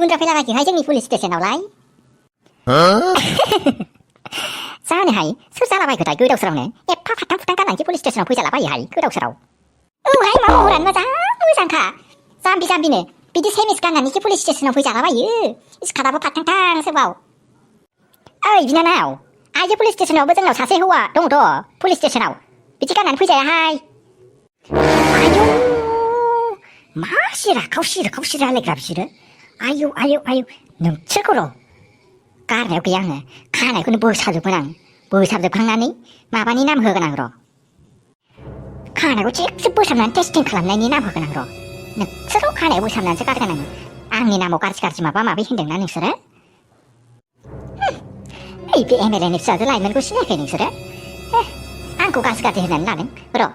गुन्द्रा फैलाबायखोहाय जोंनि पुलिस स्टेसनावलाय जानोहाय सोर जालाबायखोथाय गोदाव सोरावनो एफा फाथां फुथां गाननानैसो पुलिस स्टेसनाव फैजालाबायोहाय गोदाव सोराव औहाय मा महरानो मोजांखा जाम्बि जाम्बिनो बिदि सेमिस गाननानैसो पुलिस स्टेसनाव फैजालाबायो स्कार्टआबो फाथांथां सोबाव ओइ बिनानाव आइजो पुलिस स्टेसनावबो जोंनाव सासे हौवा दङथ' पुलिस स्टेसनाव बिदि गाननानै फैजायाहाय आयौ मा सिराखाव रायलायग्रा बिसोरो आयौ नोंसोरखौल' गारनायाव गैया आङो खानायखौनो बोसाबजोबखांनानै माबानि नाम होगोन आं र' खानायखौ थिगसे बोसाबनानै टेस्टिं खालामनायनि नाम होगोन आं र' नोंसोरखौ खानायाव बोसाबनानैसो गारगोन आङो आंनि नामाव गाज्रि माबा माबि होनदोंना नोंसोरो ओइ बे MLA नि फिसाजो लाइमोनखौ सिनायाखै नोंसोरो आंखौ गाज्रि होननानै लादों र'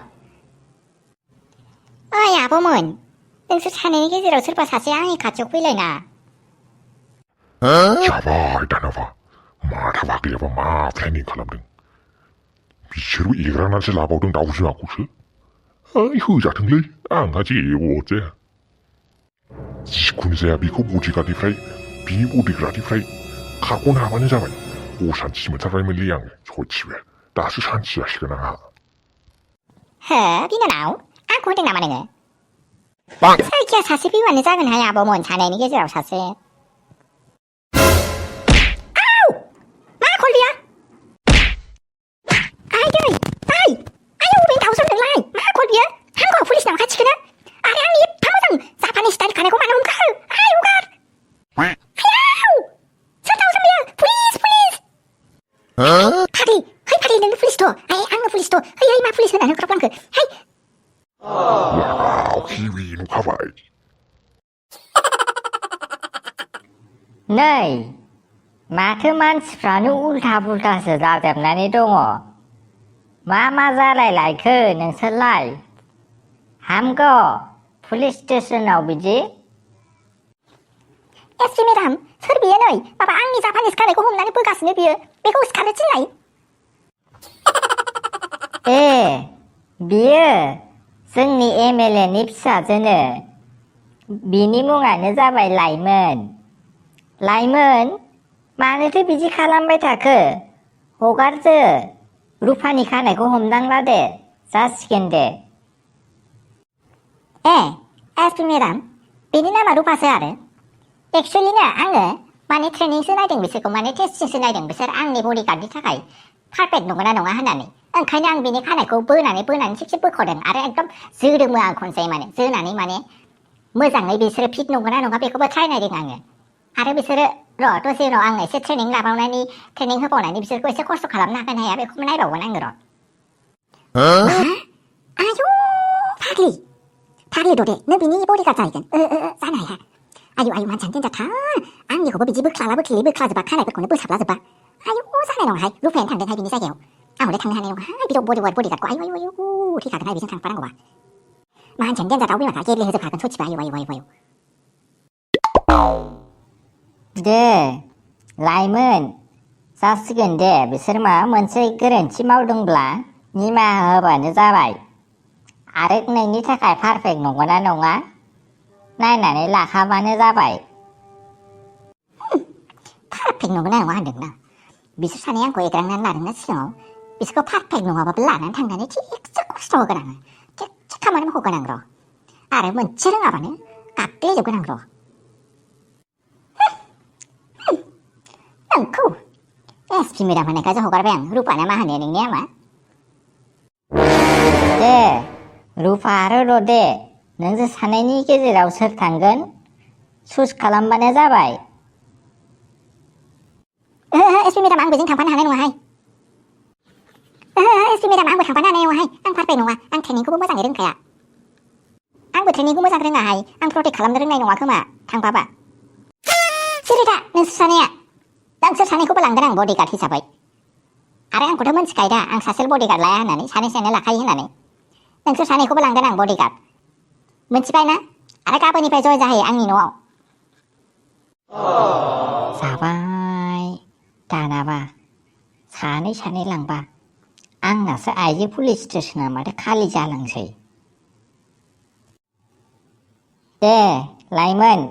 ओइ आब'मोन नोंसोर सानैनि गेजेराव सोरबा सासे आंनि खाथियाव फैलायना जाबाय दानाबा माथाबा गैयाबा मा प्लेनिं खालामदों बिसोरबो एग्रानानैसो लाबावदों दाउजोआखौसो होजाथोंलै आंहा जेबो अरजाया जिखुनु जाया बेखौ बिनि बडिगार्डनिफ्राय खारग'नो हाबानो जाबाय असान्थि मोनथारबायमोनलै आङो सयथिबो दासो सान्थि जासिगोन आंहा हो बिनानाव आंखौ होनदों नामा नोङो जायखिया सासे फैबानो जागोनहाय आब'मोन सानैनि गेजेराव सासे मा कल बियो आयौ बबेनि दाउसोमदोंलाय मा कल बियो हांगौ पुलिसनाव खाथिखौनो आरो आंनि एफा मोजां जापानिस स्टाइल खानायखौ मानो हमखो हगार आयौ सोर दाउसोम बियो पुलिस फाग्लि नोंनो पुलिसथ' आंनो पुलिसथ' मा पुलिस होनानै होख्राबलांखो लागाव किवि नुखाबाय नै माथो मानसिफ्रानो उल्था पुल्थासो जाजोबनानै दङ मा जालायलायखो नोंसोरलाय हामगौ पुलिस स्टेसनाव बिदि एसपि मेडाम सोर बियो नै माबा आंनि जापानिस खानायखौ हमनानै बोगासिनो बियो बेखौ सिखारनो थिनलाय बियो जोंनि MLA नि फिसाजोनो बिनि मुङानो जाबाय लाइमोन मानोथो बिदि खालामबाय थाखो हगारदो रुफानि खानायखौ हमदांला दे जासिगोन दे एसपि मेडाम बेनि नामा रुपासो आरो एक्सुवेलि ना आङो माने ट्रेनिंसो नायदों बिसोरखौ माने टेस्टिंसो नायदों बिसोर आंनि बडिगार्डनि थाखाय पारफेक्ट नंगौना नङा होननानै ओंखायनो आं बिनि खानायखौ बोनानै थिगसे बोख'दों आरो एकदम जोदोंमोन आं खनसे जोनानै मोजाङै बिसोरो फिट नंगौना नङा बेखौबो ट्राइ नायदों आङो आरो बिसोरो र' दसे उनाव आं एसे ट्रेनिं होबावनानै बिसोरखौ एसे खस्थ' खालामनो हागोन हाया बेखौबो नायबावगोन आङो र' आयौ फाग्लि दे नों बिनि बडिगार्ड जाहैगोन जानो हाया आयौ मानसियानो देन्जारथार आंनिखौबो बिदि बोख्लाजोबा खानायफोरखौनो बोसाबलाजोबा आयौ जानाय नङाहाय रुफायानो थांदोंहाय बिनि जायगायाव आंहले थांनो हानाय नङाहाय बिदि बडिगार्डखौ आयौ थैखागोनहाय बेजों थांफानांगौबा मानसियानो देन्जार दाउ बिमाखा गेब्लेहोजोबखागोन सयथिबा आयौ दे लाइमोन जासिगोन दे बिसोर माबा मोनसे गोरोन्थि मावदोंब्ला निमाहा होबानो जाबाय आरो नोंनि थाखाय पारफेक्ट नंगौना नङा नायनानै लाखाबानो जाबाय पारफेक्ट नंगौना नङा होनदोंना बिसोर सानै आंखौ एग्रांनानै लादोंना सिगाङाव बिसोरखौ पारफेक्ट नङाबाबो लानानै थांनानै थिगसे खस्थ' होगोन आङो थिगसे खामानि मावहोगोन आं र' आरो मोनसे रोङाबानो गाग्लिजोबगोन आं र' नोंखौ एसपि मेडाम होननायखायसो हगारबाय आं रुपाना मा होनो नोंनिया मा दे रुपा आरो रदे नोंसोर सानैनि गेजेराव सोर थांगोन चुज खालामबानो जाबाय एसपि मेडाम आं बेजों थांफानो हानाय नङाहाय एसपि मेडाम आंबो थांफानो हानाय नङाहाय आं पारफेक्ट नङा आं ट्रेनिंखौबो मोजाङै रोंखाया आंबो ट्रेनिंखौ मोजां रोङाहाय आं प्रटेक्ट खालामनो रोंनाय नङा खोमा थांफाबा सिरि दा नोंसोर सानैखौबो लांगोन आं बडिगार्ड हिसाबै आरो आंखौथ' मोनथिखायो दा आं सासेल बडिगार्ड लाया होननानै सानै लाखायो होननानै नोंसोर सानैखौबो लांगोन आं बडिगार्ड मोनथिबाय ना आरो गाबोननिफ्राय जयन जाहैयो आंनि न'आव जाबाय दानाबा सानै लांबा आंनासो आइजो पुलिस स्टेसना माथो खालि जालांसै दे लाइमोन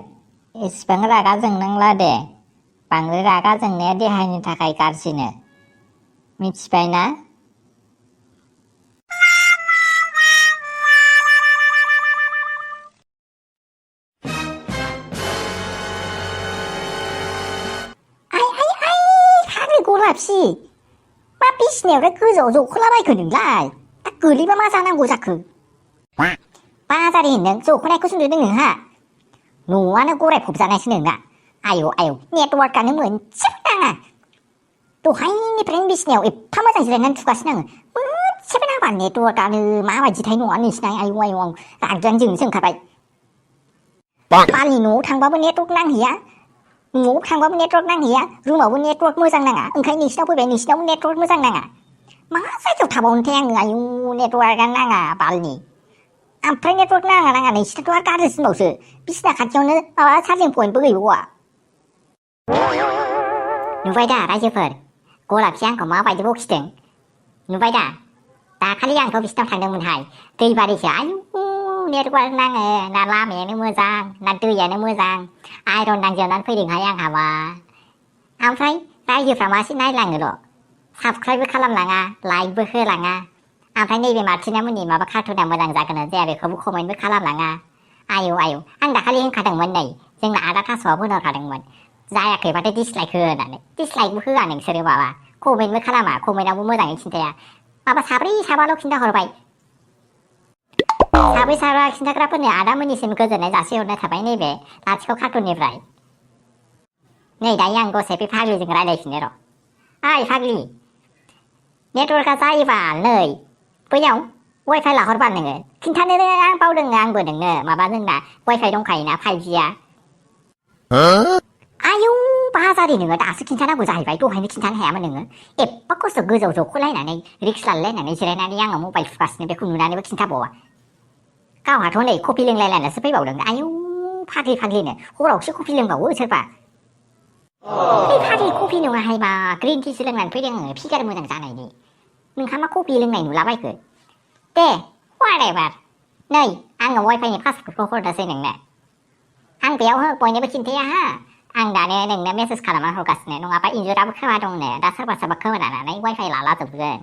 इसिबां रागा जोंनांला दे बांद्राय रागा जोंनाया देहानि थाखाय गाज्रिनो मिथिबायना गलाबसि मा बिसिनायावलाय गोजौआव जख'लाबायखो नोंलाय दा गोलैबा मा जानांगौ जाखो बाजारि नों जख'नायखौसो नुदों नोंहा न'आनो गराय फबजानायसो नोंना आयौ आयौ नेटवार्कआनो मोनसेबो नाङा दहायनिफ्रायनो बिसिनायाव एफा मोजां जिरायनानै थुगासिनो आङो मोनसेबो नाङा नेटवार्कआनो माबायदिथाय नङा नोंसिना आयौ आयौ आं रागायानो जोंनोसो ओंखारबाय बालनि न'आव थांबाबो नेटवार्क नांहैया न'आव थांबाबो नेटवार्क नांहैया रुमावबो नेटवार्क मोजां नाङा ओंखायनो नोंसिनाव फैबाय नोंसिनावबो नेटवार्क मोजां नाङा मा जायगायाव थाबावनोथाय आङो आयौ नेटवार्कआनो नाङा बालनि ओमफ्राय नेटवार्क नाङा नोंसिनाथ' आरो गाज्रिसिनबावसो बिसिना खाथियावनो माबा चार्जिं पइन्टबो गैबावा नुबाय दा रायजोफोर गलाबसि आंखौ माबायदि बखिदों नुबाय दा दाखालि आंथ' बिसिनाव थांदोंमोनहाय दैबारिसो आयु नेटवार्क नाङो ना लामायानो मोजां ना दैयानो मोजां आइरन नांजोबनानै फैदोंहाय आंहाबा ओमफ्राय रायजोफ्रा मासे नायलाङोल' साबसक्राइबबो खालामलाङा लाइकबो होलाङा ओमफ्राय नैबे मार्टिना मोननि माबा कार्टुना मोजां जागोन जाया बेखौबो कमेन्टबो खालामलाङा आयौ आयौ आं दाखालि होनखादोंमोन नै जोंना आदा थास'आबो होनहरखादोंमोन जायाखैबाथाय डिसलाइक हो होननानै डिसलाइकबो होआ नोंसोरो माबा कमेन्टबो खालामा कमेन्टआवबो मोजाङै खिन्थाया माबा साब्रै साबाल' खिन्थाहरबाय साब्रै साबा खिन्थाग्राफोरनो आदामोननिसिम गोजोननाय जासिहरनाय थाबाय नैबे लाथिख' कार्टुननिफ्राय नै दायो आं दसे बे फाग्लिजों रायज्लायफिनो र' ओइ फाग्लि नेटवार्कआ जायोबा नै बैयाव वाइफाइ लाहरबा नोङो खिन्थानो आं बावदों आंबो नोंनो माबा जोंना वाइफाइ दंखायोना 5Gआ आयौ बाजारि नोङो दासो खिन्थानांगौ जाहैबाय दहायनो खिन्थानो हायामोन नोङो एफा खस्थ' गोजौ जख'लायनानै रिक्स लालायनानै जिरायनानै आङो मबाइल थुगासिनो बेखौ नुनानैबो खिन्थाबावा गावहाथ' नै कफि लोंलायलायनासो फैबावदों आयौ फाग्लि फाग्लिनो हरावसो कफि लोंबावो सोरबा फाग्लि कफि नङाहाय मा ग्रिन टिसो लोंनानै फैदों आङो फिगार मोजां जानायनि नोंहा मा कफि लोंनाय नुलाबायखो दे वाटएभार नै आङो वाइफाइनि पासवर्डखौ हरनोसै नोंनो आं बेयाव बयनोबो खिन्थाया हा आं दानो नोंनो मेसेज खालामना हरगासिनो नङाबा इन्जुराबो खोमा दंनो दा सोरबा सोरबा खोमानानै वाइफाइ लालाजोबगोन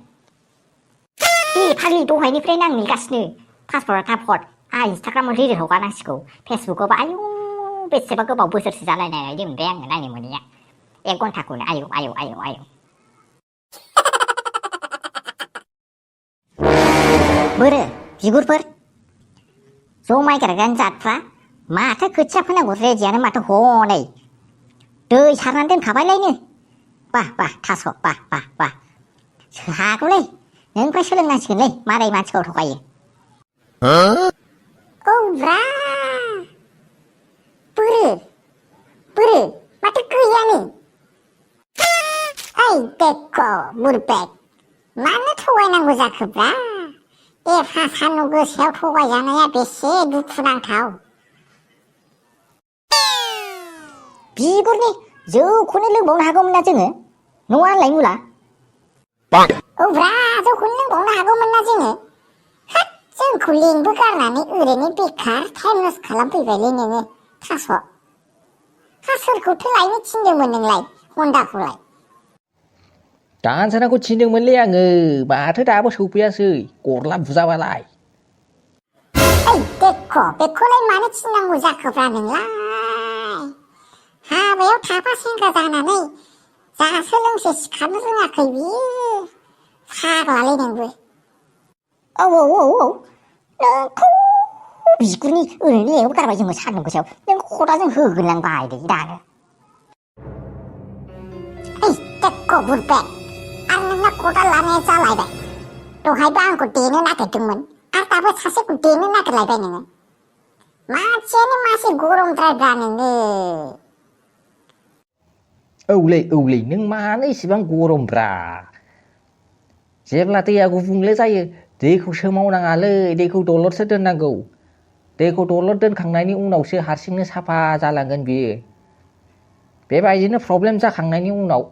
फाग्लि दहायनिफ्रायनो आं नेगासिनो पासवर्डआ थाब हर आंहा इन्सटाग्रामाव रिल हगारनांसिगौ फेसबुकआवबो आयौ बेसेबा गोबाव बोसोरसे जालायनाय बायदि मोनबाय आङो नायनो मोनैया 1 घन्टाखौनो आयौ आयौ आयौ आयौ बोरो बिगुरफोर जमाय गारगान जाथफ्रा माथो खोथिया फोनांगौ रेडियानो माथो हनै दै सारनानै दोनखाबायलायनो बाह बाह थास' बाह बाह बाह हागौलै नोंनिफ्राय सोलोंनांसिगोनलै मारै मानसिखौ थगायो औब्रा बोरो माथो गैयानो ओइ देखो बुरबेक मानो थगायनांगौ जाखोब्रा एफा सान्दुं गोसायाव थगायजानाया बेसे दुखुनांथाव बिगुरनि जौखौनो लोंबावनो हागौमोन ना जोङो नङा होनलाय मुला औब्रा जौखौनो लोंबावनो हागौमोन ना जोङो हाब जोंखौ लेंबो गारनानै ओरैनो बेखार टाइम लस खालामफैबायलै नोङो थास' सोरखौथो लायनो थिनदोंमोन नोंलाय हन्दाखौलाय दानसानाखौ थिनदोंमोनलै आङो माथो दाबो सौफैयासै गरला बुजाबालाय ओइ देखो बेखौलाय मानो थिननांगौ जाखोब्रा नोंलाय हाबायाव थाफा सेंग्रा जानानै जासो लोंसे सिखारनो रोङाखै बियो फाग्लालै नोंबो औ नोंखौ बिगुरनि ओरैनो लेंबो गारबाय जोङो सान्दुं गोसायाव नोंखौ खदाजों होगोनलांबाय दे दानो ओइ देखो बुरबेक आरो नोंना खदाल लानाया जालायबाय दहायबो आंखौ देनो नागिरदोंमोन आरो दाबो सासेखौ देनो नागिरलायबाय नोङो मानसियानो मासे गरमद्रायब्रा नोङो औलै नों मानो इसेबां गरमब्रा जेब्ला दैया गुबुंले जायो दैखौ सोमावनाङालै दैखौ दलदसो दोननांगौ दैखौ दलद दोनखांनायनि उनावसो हारसिंनो साफा जालांगोन बियो बेबायदिनो प्रब्लेम जाखांनायनि उनाव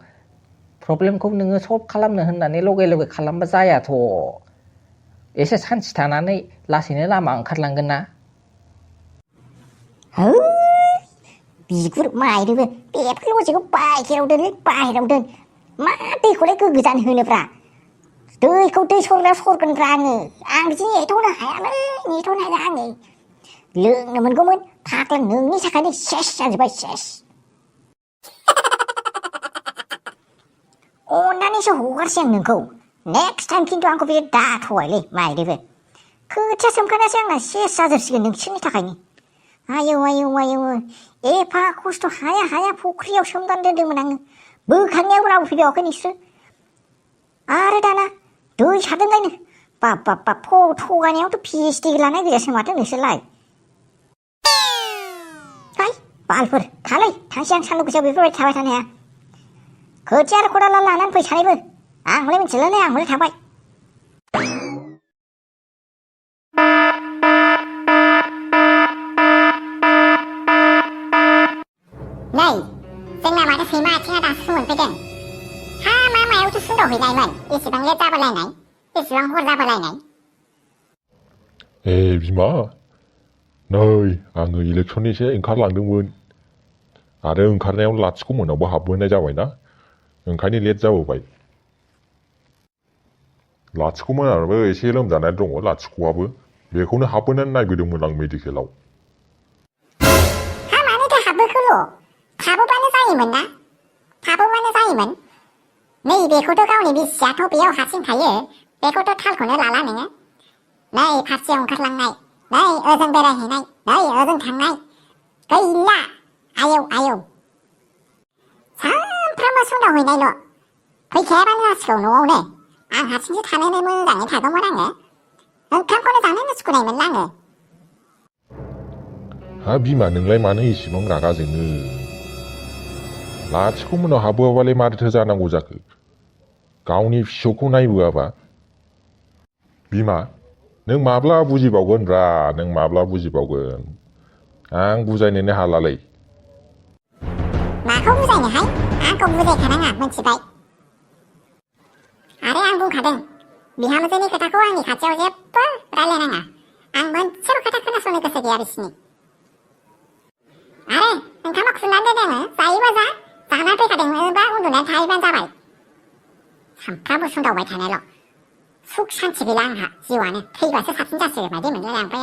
प्रब्लेमखौ नोङो सल्भ खालामनो होननानै लगे लगे खालामबा जायाथ' एसे सान्थि थानानै लासैनो लामा ओंखारलांगोन ना बिगुर माइरोबो बेफोरखौ बाहेराव दोन मा दैखौलाय गोजान होनोब्रा दैखौ दै सरग्रा सरगोनब्रा आं बिदि नेथ'नो हाया आङो लोंनो मोनगौमोन फाग्ला नोंनि थाखायनो सेस जाजोब्बाय सेस अननानैसो हगारसै आं नोंखौ नेक्स्ट टाइम खिन्थु आंखौ बे दाथ'वायलै माइरोबो खोथिया सोमखानासो आंना सेस जाजोबसिगोन नोंसोरनि थाखायनो आयौ एफा खस्थ' हाया फुख्रियाव सोमनानै दोनदोंमोन आङो बोखांनायाव रावबो फैबावाखै नोंसोरो आरो दाना दै सारदोंलायनो बाब थगायनायावथ' पिएइचडि लानाय गोजासो माथो नोंसोरलाय है बालफोर थांसै आं सान्दुं गोसायाव बेफोरबायदि थाबाय थानो हाया खोथिया आरो खदाल लानानै फै सानैबो आं हले मिथिलालै आं हले थांबाय नै जोंना माथो सैमा आथिङा दासो मोनफैदों मायावथो सुनदावहैनायमोन एसेबां लेट जाबोलायनाय एसेबां हर जाबोलायनाय बिमा नै आङो इलेक्सननि एसे ओंखारलांदोंमोन आरो ओंखारनायाव लाथिख' मोनावबो हाबबोनाय जाबायना ओंखायनो लेट जाबोबाय लाथिख' मोनाबो एसे लोमजानाय दङ लाथिख'आबो बेखौनो हाबबोनानै नायबोदोंमोन आं मेडिकेलाव मानोथो हाबबोखोल' थाबोबानो जायोमोन नै बेखौथ' गावनि बिसियाथ' बेयाव हारसिं थायो बेखौथ' थालखौनो लाला नोङो नै फारसेयाव ओंखारलांनाय नै ओजों बेरायहैनाय नै ओजों थांनाय गैला आयौ सानफ्रामबो सुनावहैनायल' फैखायाबानो जासिगौ न'आवनो आं हारसिंसो थानोनो मोजाङै थागौमोन आङो ओंखामखौनो जानोनो सुखुनाय मोनला आङो बिमा नोंलाय मानो इसेबां रागा जोङो लाथिख' मोनाव हाबबोआबालाय माथो जानांगौ जाखो गावनि फिसौखौ नायबोआबा बिमा नों माब्ला बुजिबावगोन आं बुजायनोनो हालालै माखौ बुजायनोहाय आंखौ बुजायखानाङा मोनथिबाय आरो आं बुंखादों बिहामजोनि खोथाखौ आंनि खाथियाव जेबो रायलायनाङा आं मोनसेबो खोथा खोनासंनो गोसो गैया बिसिनि आरो ओंखामा खुरनानै दोनो जायोबा जानानै फैखादोंबा उन्दुनानै थाहैबानो जाबाय सामफ्रामबो सुनदावबाय थानायल' सुख सान्थि गैला आंहा जिउआनो थैबासो साबसिन जासिगोन बायदि मोनलायलांबाय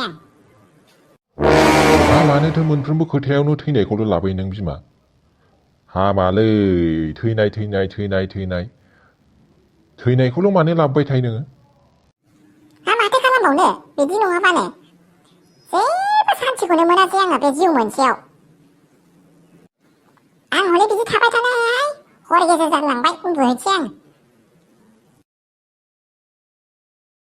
आं मानोथो मोनफ्रोमबो खोथायावनो थैनायखौल' लाबोयो नों बिमा हामालै थैनायखौल' मानो लाबोबाय थायो नोङो माथो खालामबावनो बिदि नङाबानो जेबो सान्थिखौनो मोनासै आङो बे जिउ मोनसेयाव आं हले बिदि थाबाय थानो हायाहाय हर गेजेर जालांबाय उन्दुहैसै आं